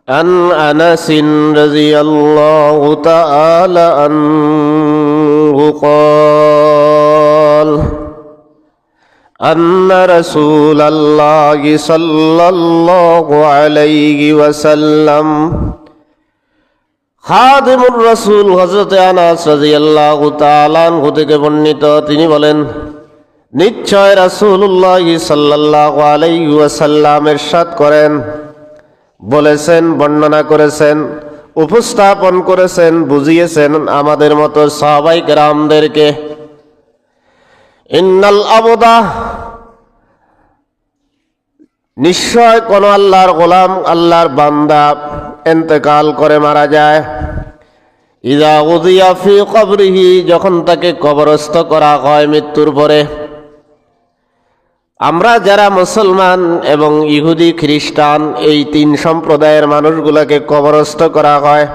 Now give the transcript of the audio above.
عن أنس رضي الله تعالى عنه قال أن رسول الله صلى الله عليه وسلم খাদিমুর রাসূল হযরত আনাস রাদিয়াল্লাহু তাআলা আনহু থেকে বর্ণিত, তিনি বলেন, নিশ্চয় রাসূলুল্লাহ সাল্লাল্লাহু আলাইহি ওয়াসাল্লাম ইরশাদ করেন, বলেছেন, বর্ণনা করেছেন, উপস্থাপন করেছেন, বুঝিয়েছেন আমাদের মতো সাহাবায়ে কেরামদেরকে, ইন্নাল আবদা, নিশ্চয় কোন আল্লাহর গোলাম, আল্লাহর বান্দা ইন্তেকাল করে মারা যায়, ইযা উযিয়া ফি কবরিহি, যখন তাকে কবরস্থ করা হয় মৃত্যুর পরে। আমরা যারা মুসলমান এবং ইহুদি খ্রিস্টান, এই তিন সম্প্রদায়ের মানুষগুলোকে কবরস্থ করা হয়।